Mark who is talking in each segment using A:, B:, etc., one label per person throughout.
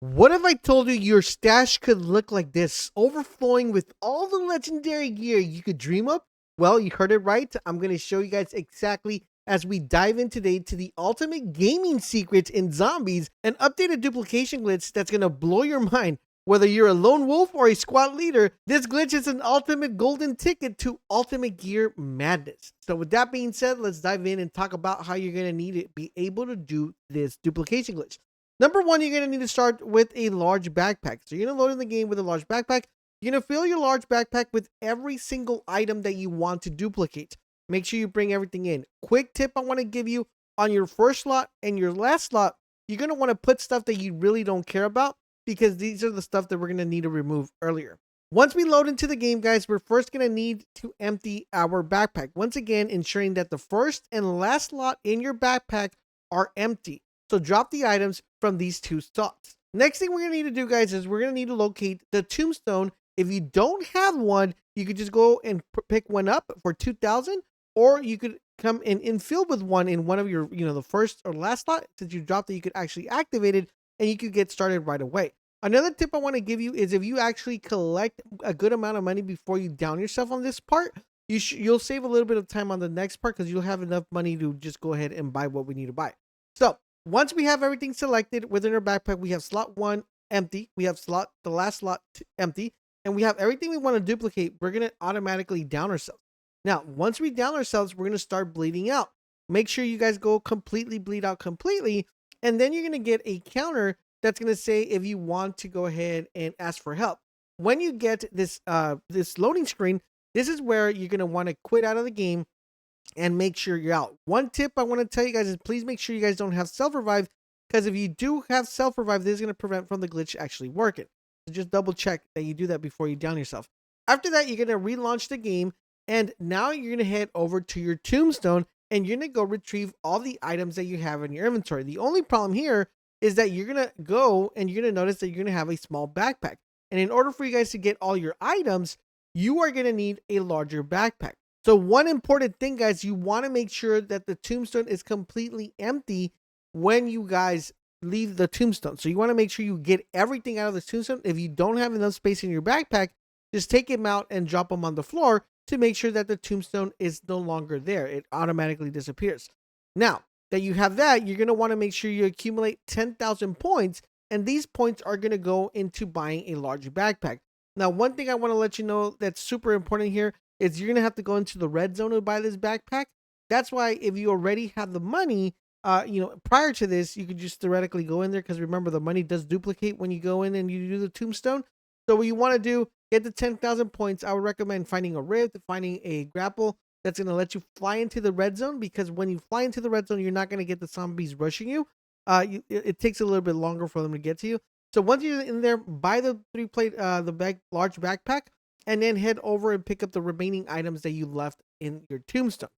A: What if I told you your stash could look like this, overflowing with all the legendary gear you could dream of? Well, you heard it right. I'm going to show you guys exactly as we dive in today to the ultimate gaming secrets in zombies, an updated duplication glitch that's going to blow your mind. Whether you're a lone wolf or a squad leader, this glitch is an ultimate golden ticket to ultimate gear madness. So with that being said, let's dive in and talk about how you're going to need to be able to do this duplication glitch. Number one, you're going to need to start with a large backpack. So you're going to load in the game with a large backpack. You're going to fill your large backpack with every single item that you want to duplicate. Make sure you bring everything in. Quick tip I want to give you: on your first slot and your last slot, you're going to want to put stuff that you really don't care about, because these are the stuff that we're going to need to remove earlier. Once we load into the game, guys, we're first going to need to empty our backpack. Once again, ensuring that the first and last slot in your backpack are empty. So drop the items from these two slots. Next thing we're going to need to do, guys, is we're going to need to locate the tombstone. If you don't have one, you could just go and pick one up for 2,000, or you could come in and fill with one in one of your, the first or last slot. Since you dropped it, you could actually activate it and you could get started right away. Another tip I want to give you is if you actually collect a good amount of money before you down yourself on this part, you'll save a little bit of time on the next part, because you'll have enough money to just go ahead and buy what we need to buy. So once we have everything selected within our backpack, we have slot 1 empty, we have the last slot empty, and we have everything we want to duplicate. We're going to automatically down ourselves. Now, once we down ourselves, we're going to start bleeding out. Make sure you guys go completely bleed out completely, and then you're going to get a counter that's going to say if you want to go ahead and ask for help. When you get this loading screen, this is where you're going to want to quit out of the game and make sure you're out. One tip I want to tell you guys is please make sure you guys don't have self-revive, because if you do have self-revive, this is going to prevent from the glitch actually working. So just double check that you do that before you down yourself. After that, you're going to relaunch the game, and now you're going to head over to your tombstone, and you're going to go retrieve all the items that you have in your inventory. The only problem here is that you're going to go and you're going to notice that you're going to have a small backpack. And in order for you guys to get all your items, you are going to need a larger backpack. So one important thing, guys, you want to make sure that the tombstone is completely empty when you guys leave the tombstone. So you want to make sure you get everything out of the tombstone. If you don't have enough space in your backpack, just take them out and drop them on the floor to make sure that the tombstone is no longer there. It automatically disappears. Now that you have that, you're going to want to make sure you accumulate 10,000 points, and these points are going to go into buying a large backpack. Now, one thing I want to let you know that's super important here is you're going to have to go into the red zone to buy this backpack. That's why if you already have the money, prior to this, you could just theoretically go in there, because remember, the money does duplicate when you go in and you do the tombstone. So what you want to do, get the 10,000 points. I would recommend finding a rift, finding a grapple that's going to let you fly into the red zone, because when you fly into the red zone, you're not going to get the zombies rushing you. It takes a little bit longer for them to get to you. So once you're in there, buy the large backpack, and then head over and pick up the remaining items that you left in your tombstone.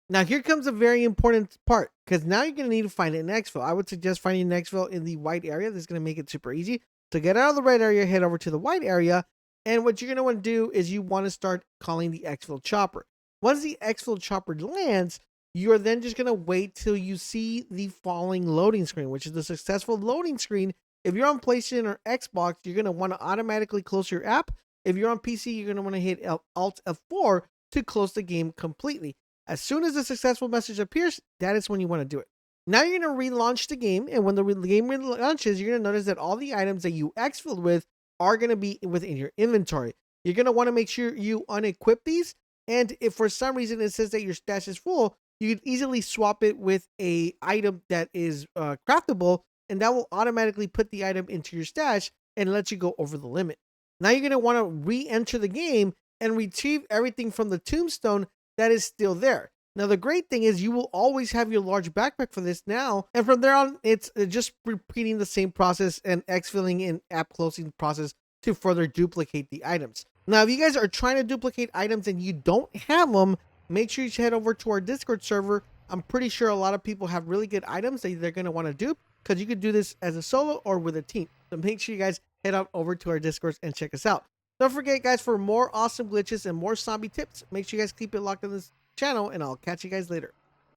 A: Now, here comes a very important part, because now you're going to need to find an exfil. I would suggest finding an exfil in the white area. This is going to make it super easy. So get out of the red area, head over to the white area, and what you're going to want to do is you want to start calling the exfil chopper. Once the exfil chopper lands, you are then just going to wait till you see the following loading screen, which is the successful loading screen. If you're on PlayStation or Xbox, you're going to want to automatically close your app. If you're on PC, you're going to want to hit Alt F4 to close the game completely. As soon as the successful message appears, that is when you want to do it. Now you're going to relaunch the game, and when the game relaunches, you're going to notice that all the items that you exfilled with are going to be within your inventory. You're going to want to make sure you unequip these, and if for some reason it says that your stash is full, you can easily swap it with a item that is craftable, and that will automatically put the item into your stash and let you go over the limit. Now you're going to want to re-enter the game and retrieve everything from the tombstone that is still there. Now, the great thing is you will always have your large backpack for this now, and from there on, it's just repeating the same process and exfilling and app closing process to further duplicate the items. Now, if you guys are trying to duplicate items and you don't have them, make sure you head over to our Discord server. I'm pretty sure a lot of people have really good items that they're going to want to dupe, because you could do this as a solo or with a team. So make sure you guys head on over to our Discord and check us out. Don't forget, guys, for more awesome glitches and more zombie tips, make sure you guys keep it locked on this channel, and I'll catch you guys later.